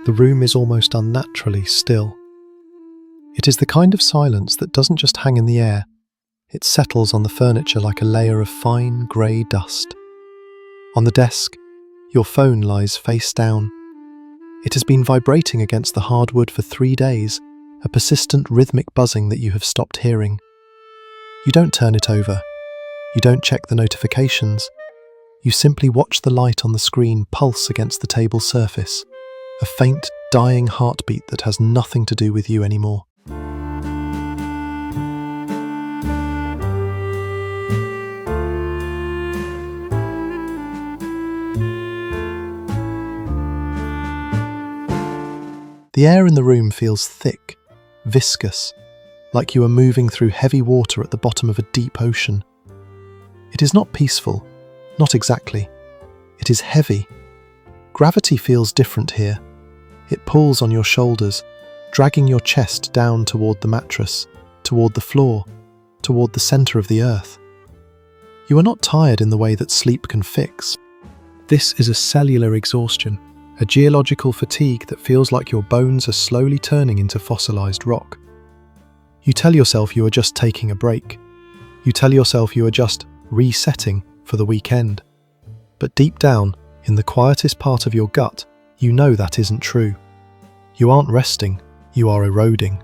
The room is almost unnaturally still. It is the kind of silence that doesn't just hang in the air, it settles on the furniture like a layer of fine grey dust. On the desk, your phone lies face down. It has been vibrating against the hardwood for 3 days, a persistent rhythmic buzzing that you have stopped hearing. You don't turn it over. You don't check the notifications. You simply watch the light on the screen pulse against the table surface, a faint, dying heartbeat that has nothing to do with you anymore. The air in the room feels thick, viscous, like you are moving through heavy water at the bottom of a deep ocean. It is not peaceful, not exactly. It is heavy. Gravity feels different here. It pulls on your shoulders, dragging your chest down toward the mattress, toward the floor, toward the center of the earth. You are not tired in the way that sleep can fix. This is a cellular exhaustion, a geological fatigue that feels like your bones are slowly turning into fossilized rock. You tell yourself you are just taking a break. You tell yourself you are just resetting for the weekend. But deep down, in the quietest part of your gut, you know that isn't true. You aren't resting, you are eroding.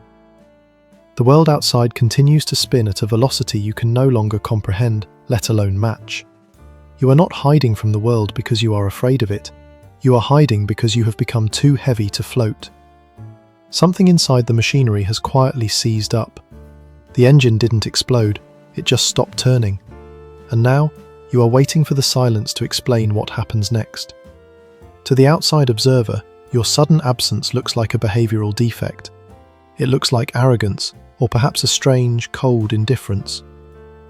The world outside continues to spin at a velocity you can no longer comprehend, let alone match. You are not hiding from the world because you are afraid of it. You are hiding because you have become too heavy to float. Something inside the machinery has quietly seized up. The engine didn't explode, it just stopped turning. And now, you are waiting for the silence to explain what happens next. To the outside observer, your sudden absence looks like a behavioral defect. It looks like arrogance, or perhaps a strange, cold indifference.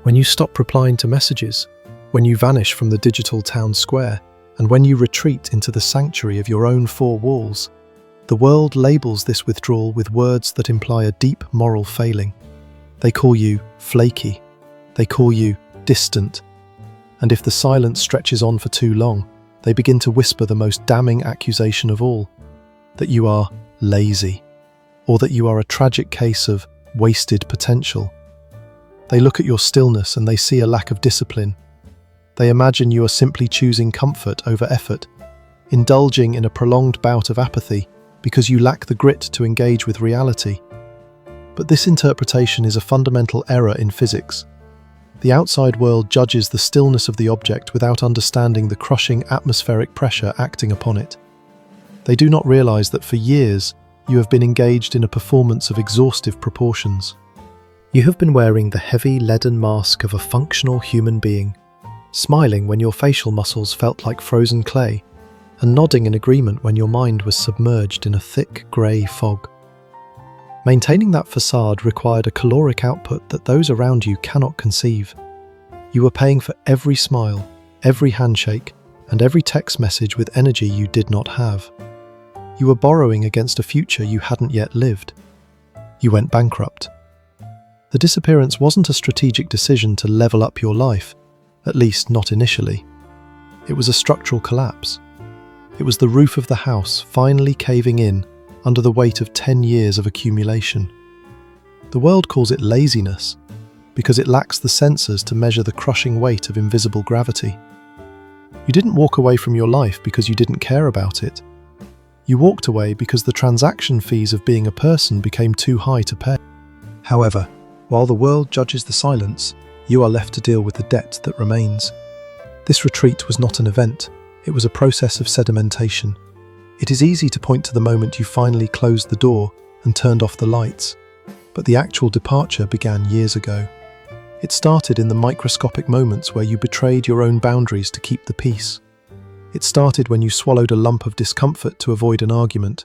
When you stop replying to messages, when you vanish from the digital town square, and when you retreat into the sanctuary of your own four walls, the world labels this withdrawal with words that imply a deep moral failing. They call you flaky. They call you distant. And if the silence stretches on for too long, they begin to whisper the most damning accusation of all, that you are lazy, or that you are a tragic case of wasted potential. They look at your stillness and they see a lack of discipline. They imagine you are simply choosing comfort over effort, indulging in a prolonged bout of apathy because you lack the grit to engage with reality. But this interpretation is a fundamental error in physics. The outside world judges the stillness of the object without understanding the crushing atmospheric pressure acting upon it. They do not realize that for years you have been engaged in a performance of exhaustive proportions. You have been wearing the heavy leaden mask of a functional human being, smiling when your facial muscles felt like frozen clay, and nodding in agreement when your mind was submerged in a thick grey fog. Maintaining that facade required a caloric output that those around you cannot conceive. You were paying for every smile, every handshake, and every text message with energy you did not have. You were borrowing against a future you hadn't yet lived. You went bankrupt. The disappearance wasn't a strategic decision to level up your life, at least not initially. It was a structural collapse. It was the roof of the house finally caving in under the weight of 10 years of accumulation. The world calls it laziness because it lacks the sensors to measure the crushing weight of invisible gravity. You didn't walk away from your life because you didn't care about it. You walked away because the transaction fees of being a person became too high to pay. However, while the world judges the silence, you are left to deal with the debt that remains. This retreat was not an event, it was a process of sedimentation. It is easy to point to the moment you finally closed the door and turned off the lights, but the actual departure began years ago. It started in the microscopic moments where you betrayed your own boundaries to keep the peace. It started when you swallowed a lump of discomfort to avoid an argument,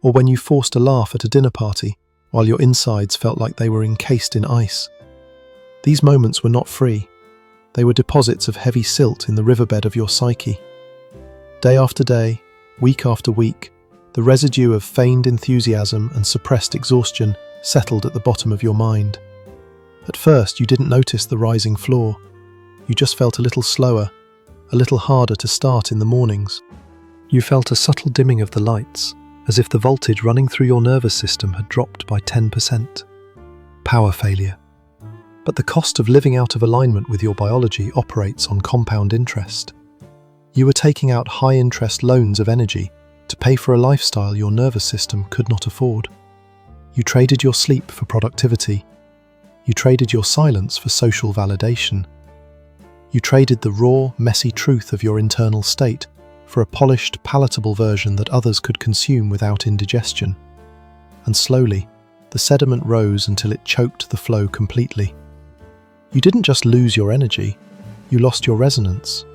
or when you forced a laugh at a dinner party while your insides felt like they were encased in ice. These moments were not free. They were deposits of heavy silt in the riverbed of your psyche. Day after day, week after week, the residue of feigned enthusiasm and suppressed exhaustion settled at the bottom of your mind. At first, you didn't notice the rising floor. You just felt a little slower, a little harder to start in the mornings. You felt a subtle dimming of the lights, as if the voltage running through your nervous system had dropped by 10%. Power failure. But the cost of living out of alignment with your biology operates on compound interest. You were taking out high-interest loans of energy to pay for a lifestyle your nervous system could not afford. You traded your sleep for productivity. You traded your silence for social validation. You traded the raw, messy truth of your internal state for a polished, palatable version that others could consume without indigestion. And slowly, the sediment rose until it choked the flow completely. You didn't just lose your energy, you lost your resonance.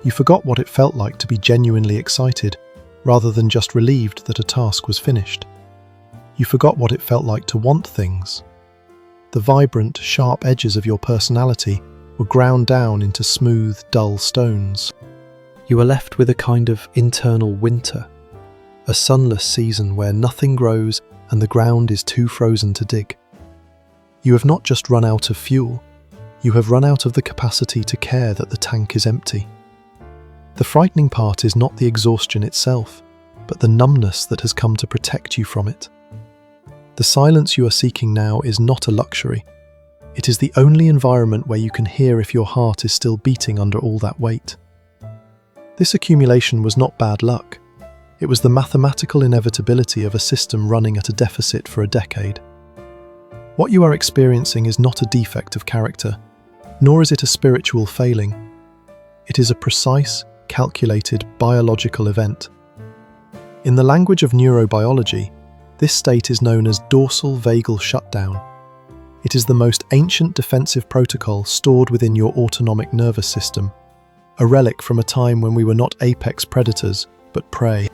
You forgot what it felt like to be genuinely excited, rather than just relieved that a task was finished. You forgot what it felt like to want things. The vibrant, sharp edges of your personality were ground down into smooth, dull stones. You were left with a kind of internal winter, a sunless season where nothing grows and the ground is too frozen to dig. You have not just run out of fuel, you have run out of the capacity to care that the tank is empty. The frightening part is not the exhaustion itself, but the numbness that has come to protect you from it. The silence you are seeking now is not a luxury. It is the only environment where you can hear if your heart is still beating under all that weight. This accumulation was not bad luck. It was the mathematical inevitability of a system running at a deficit for a decade. What you are experiencing is not a defect of character, nor is it a spiritual failing. It is a precise, calculated biological event. In the language of neurobiology, this state is known as dorsal vagal shutdown. It is the most ancient defensive protocol stored within your autonomic nervous system, a relic from a time when we were not apex predators, but prey.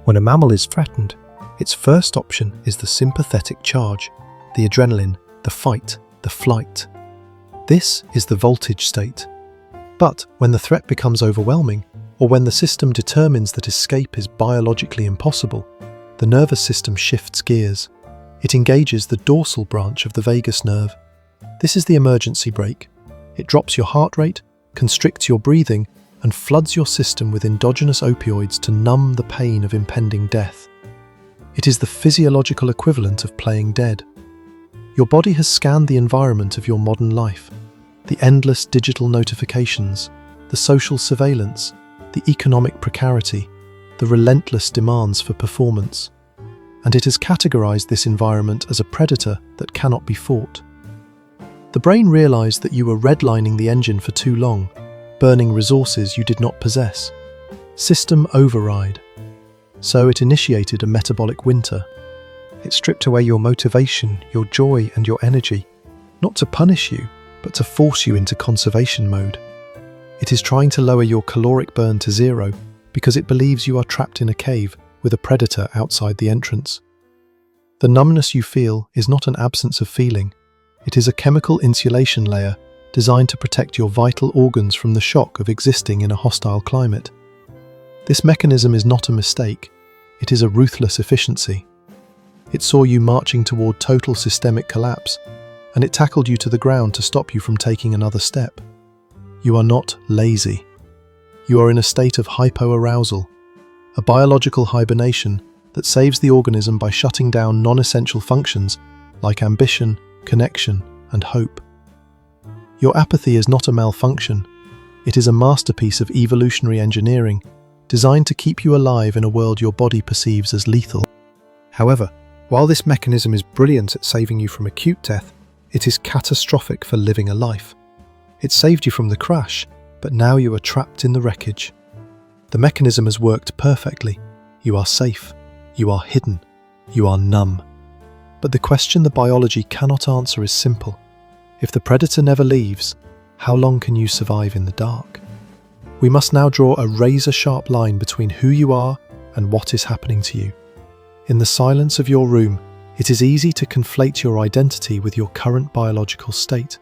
When a mammal is threatened, its first option is the sympathetic charge, the adrenaline, the fight, the flight. This is the voltage state. But when the threat becomes overwhelming, or when the system determines that escape is biologically impossible, the nervous system shifts gears. It engages the dorsal branch of the vagus nerve. This is the emergency brake. It drops your heart rate, constricts your breathing, and floods your system with endogenous opioids to numb the pain of impending death. It is the physiological equivalent of playing dead. Your body has scanned the environment of your modern life, the endless digital notifications, the social surveillance, the economic precarity, the relentless demands for performance, and it has categorized this environment as a predator that cannot be fought. The brain realized that you were redlining the engine for too long, burning resources you did not possess. System override. So it initiated a metabolic winter. It stripped away your motivation, your joy, and your energy, not to punish you, but to force you into conservation mode. It is trying to lower your caloric burn to zero because it believes you are trapped in a cave with a predator outside the entrance. The numbness you feel is not an absence of feeling. It is a chemical insulation layer designed to protect your vital organs from the shock of existing in a hostile climate. This mechanism is not a mistake. It is a ruthless efficiency. It saw you marching toward total systemic collapse, and it tackled you to the ground to stop you from taking another step. You are not lazy. You are in a state of hypoarousal, a biological hibernation that saves the organism by shutting down non-essential functions like ambition, connection, and hope. Your apathy is not a malfunction. It is a masterpiece of evolutionary engineering designed to keep you alive in a world your body perceives as lethal. However, while this mechanism is brilliant at saving you from acute death, it is catastrophic for living a life. It saved you from the crash, but now you are trapped in the wreckage. The mechanism has worked perfectly. You are safe. You are hidden. You are numb. But the question the biology cannot answer is simple. If the predator never leaves, how long can you survive in the dark? We must now draw a razor-sharp line between who you are and what is happening to you. In the silence of your room, it is easy to conflate your identity with your current biological state.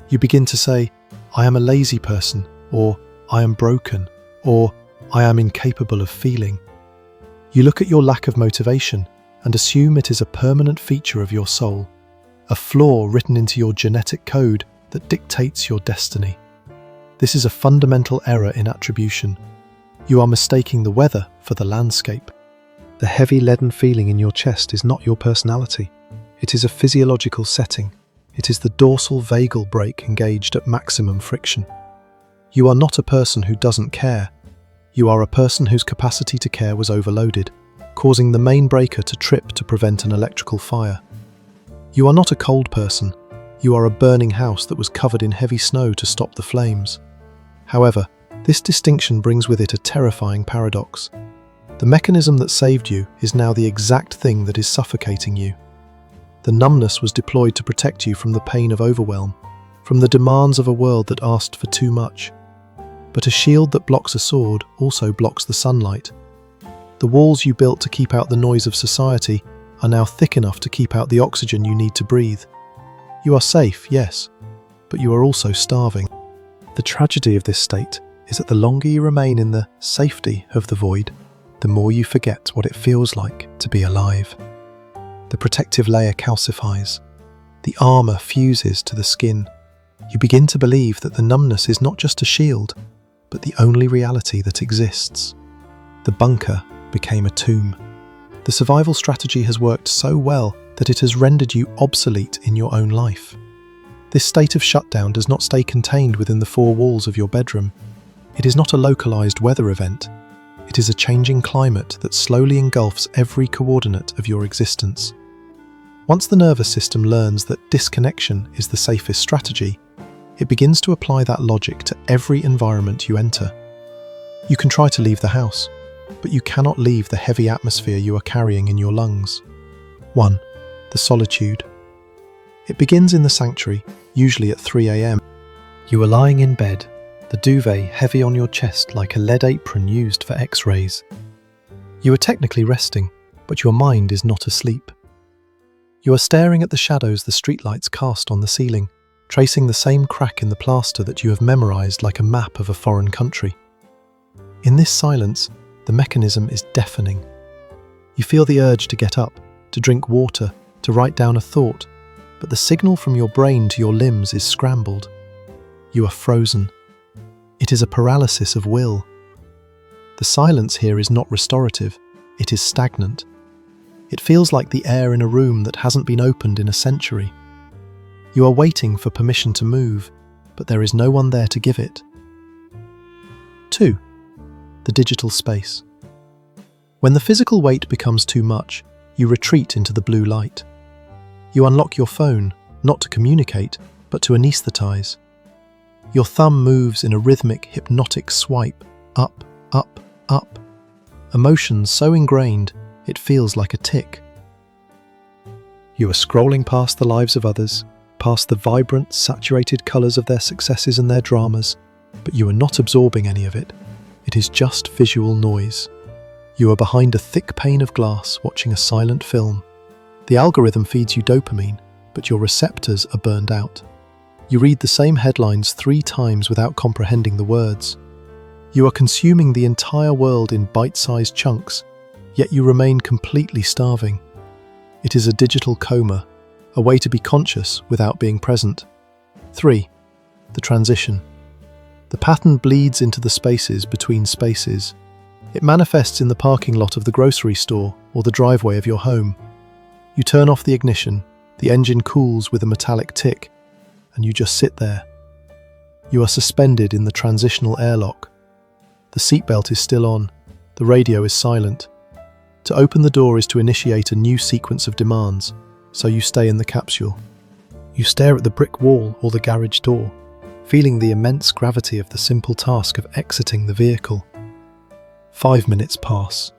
You begin to say, I am a lazy person, or I am broken, or I am incapable of feeling. You look at your lack of motivation and assume it is a permanent feature of your soul, a flaw written into your genetic code that dictates your destiny. This is a fundamental error in attribution. You are mistaking the weather for the landscape. The heavy leaden feeling in your chest is not your personality. It is a physiological setting. It is the dorsal vagal brake engaged at maximum friction. You are not a person who doesn't care. You are a person whose capacity to care was overloaded, causing the main breaker to trip to prevent an electrical fire. You are not a cold person. You are a burning house that was covered in heavy snow to stop the flames. However, this distinction brings with it a terrifying paradox. The mechanism that saved you is now the exact thing that is suffocating you. The numbness was deployed to protect you from the pain of overwhelm, from the demands of a world that asked for too much. But a shield that blocks a sword also blocks the sunlight. The walls you built to keep out the noise of society are now thick enough to keep out the oxygen you need to breathe. You are safe, yes, but you are also starving. The tragedy of this state is that the longer you remain in the safety of the void, the more you forget what it feels like to be alive. The protective layer calcifies. The armour fuses to the skin. You begin to believe that the numbness is not just a shield, but the only reality that exists. The bunker became a tomb. The survival strategy has worked so well that it has rendered you obsolete in your own life. This state of shutdown does not stay contained within the four walls of your bedroom. It is not a localized weather event. It is a changing climate that slowly engulfs every coordinate of your existence. Once the nervous system learns that disconnection is the safest strategy, it begins to apply that logic to every environment you enter. You can try to leave the house, but you cannot leave the heavy atmosphere you are carrying in your lungs. 1. The solitude. It begins in the sanctuary, usually at 3 a.m. You are lying in bed, the duvet heavy on your chest like a lead apron used for X-rays. You are technically resting, but your mind is not asleep. You are staring at the shadows the streetlights cast on the ceiling, tracing the same crack in the plaster that you have memorized like a map of a foreign country. In this silence, the mechanism is deafening. You feel the urge to get up, to drink water, to write down a thought, but the signal from your brain to your limbs is scrambled. You are frozen. It is a paralysis of will. The silence here is not restorative, it is stagnant. It feels like the air in a room that hasn't been opened in a century. You are waiting for permission to move, but there is no one there to give it. 2. The digital space. When the physical weight becomes too much, you retreat into the blue light. You unlock your phone, not to communicate, but to anesthetize. Your thumb moves in a rhythmic, hypnotic swipe, up, up, up. Emotions so ingrained, it feels like a tick. You are scrolling past the lives of others, past the vibrant, saturated colours of their successes and their dramas, but you are not absorbing any of it. It is just visual noise. You are behind a thick pane of glass watching a silent film. The algorithm feeds you dopamine, but your receptors are burned out. You read the same headlines 3 times without comprehending the words. You are consuming the entire world in bite-sized chunks, yet you remain completely starving. It is a digital coma, a way to be conscious without being present. 3. The transition. The pattern bleeds into the spaces between spaces. It manifests in the parking lot of the grocery store or the driveway of your home. You turn off the ignition, the engine cools with a metallic tick, and you just sit there. You are suspended in the transitional airlock. The seatbelt is still on, the radio is silent. To open the door is to initiate a new sequence of demands, so you stay in the capsule. You stare at the brick wall or the garage door, feeling the immense gravity of the simple task of exiting the vehicle. 5 minutes pass,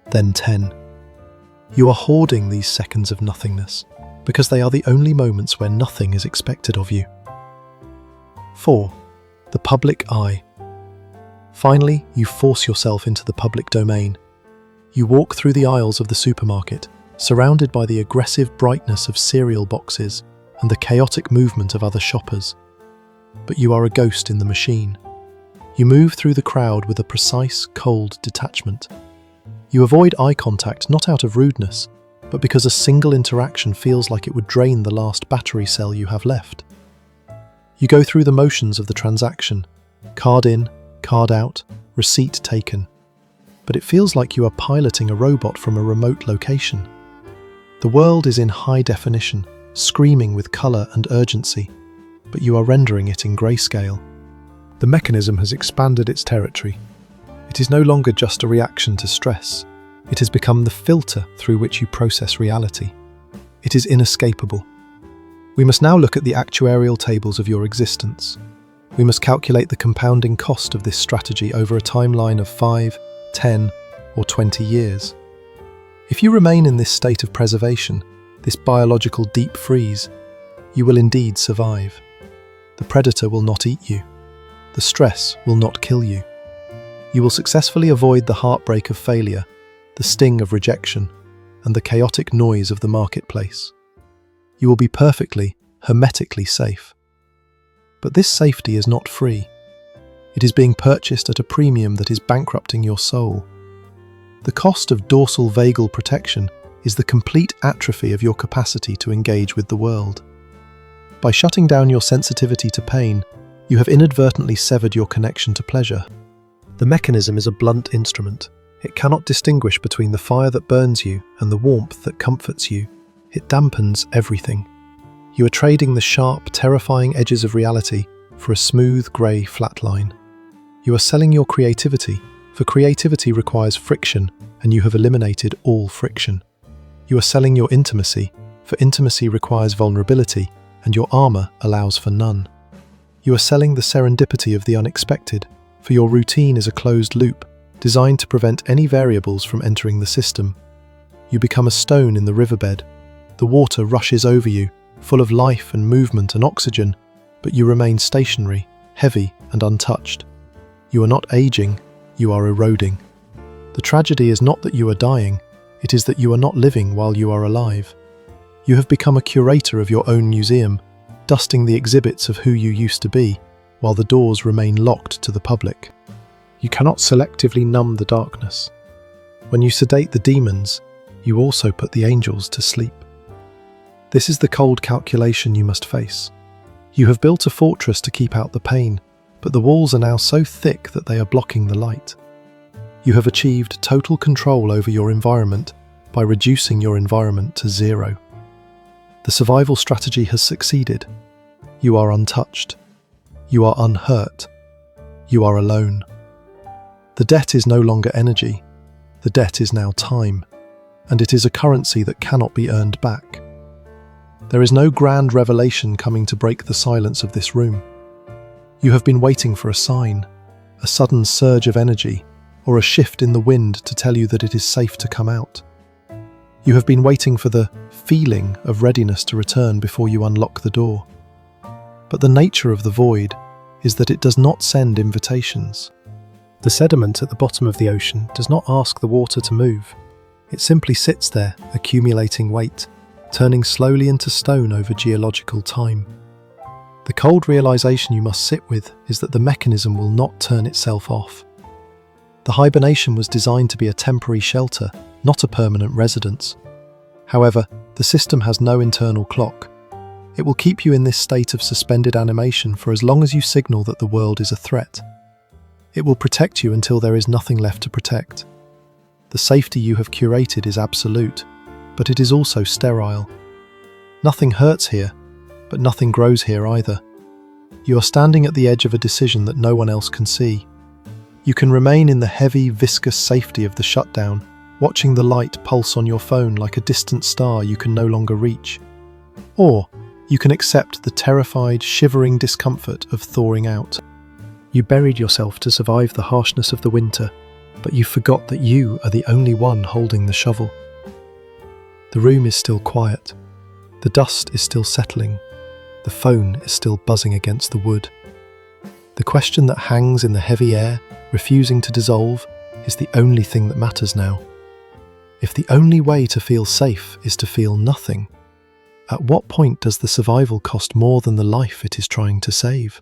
then 10. You are hoarding these seconds of nothingness, because they are the only moments where nothing is expected of you. 4. The public eye. Finally, you force yourself into the public domain. You walk through the aisles of the supermarket, surrounded by the aggressive brightness of cereal boxes and the chaotic movement of other shoppers. But you are a ghost in the machine. You move through the crowd with a precise, cold detachment. You avoid eye contact not out of rudeness, but because a single interaction feels like it would drain the last battery cell you have left. You go through the motions of the transaction: card in, card out, receipt taken. but it feels like you are piloting a robot from a remote location. The world is in high definition, screaming with colour and urgency, but you are rendering it in grayscale. The mechanism has expanded its territory. It is no longer just a reaction to stress. It has become the filter through which you process reality. It is inescapable. We must now look at the actuarial tables of your existence. We must calculate the compounding cost of this strategy over a timeline of 5, 10, or 20 years. If you remain in this state of preservation, this biological deep freeze, you will indeed survive. The predator will not eat you. The stress will not kill you. You will successfully avoid the heartbreak of failure, the sting of rejection, and the chaotic noise of the marketplace. You will be perfectly, hermetically safe. But this safety is not free. It is being purchased at a premium that is bankrupting your soul. The cost of dorsal vagal protection is the complete atrophy of your capacity to engage with the world. By shutting down your sensitivity to pain, you have inadvertently severed your connection to pleasure. The mechanism is a blunt instrument. It cannot distinguish between the fire that burns you and the warmth that comforts you. It dampens everything. You are trading the sharp, terrifying edges of reality for a smooth, grey flatline. You are selling your creativity, for creativity requires friction, and you have eliminated all friction. You are selling your intimacy, for intimacy requires vulnerability, and your armour allows for none. You are selling the serendipity of the unexpected, for your routine is a closed loop, designed to prevent any variables from entering the system. You become a stone in the riverbed. The water rushes over you, full of life and movement and oxygen, but you remain stationary, heavy and untouched. You are not aging, you are eroding. The tragedy is not that you are dying, it is that you are not living while you are alive. You have become a curator of your own museum, dusting the exhibits of who you used to be, while the doors remain locked to the public. You cannot selectively numb the darkness. When you sedate the demons, you also put the angels to sleep. This is the cold calculation you must face. You have built a fortress to keep out the pain, but the walls are now so thick that they are blocking the light. You have achieved total control over your environment by reducing your environment to zero. The survival strategy has succeeded. You are untouched. You are unhurt. You are alone. The debt is no longer energy. The debt is now time, and it is a currency that cannot be earned back. There is no grand revelation coming to break the silence of this room. You have been waiting for a sign, a sudden surge of energy, or a shift in the wind to tell you that it is safe to come out. You have been waiting for the feeling of readiness to return before you unlock the door. But the nature of the void is that it does not send invitations. The sediment at the bottom of the ocean does not ask the water to move. It simply sits there, accumulating weight, turning slowly into stone over geological time. The cold realization you must sit with is that the mechanism will not turn itself off. The hibernation was designed to be a temporary shelter, not a permanent residence. However, the system has no internal clock. It will keep you in this state of suspended animation for as long as you signal that the world is a threat. It will protect you until there is nothing left to protect. The safety you have curated is absolute, but it is also sterile. Nothing hurts here, but nothing grows here either. You are standing at the edge of a decision that no one else can see. You can remain in the heavy, viscous safety of the shutdown, watching the light pulse on your phone like a distant star you can no longer reach. Or you can accept the terrified, shivering discomfort of thawing out. You buried yourself to survive the harshness of the winter, but you forgot that you are the only one holding the shovel. The room is still quiet. The dust is still settling. The phone is still buzzing against the wood. The question that hangs in the heavy air, refusing to dissolve, is the only thing that matters now. If the only way to feel safe is to feel nothing, at what point does the survival cost more than the life it is trying to save?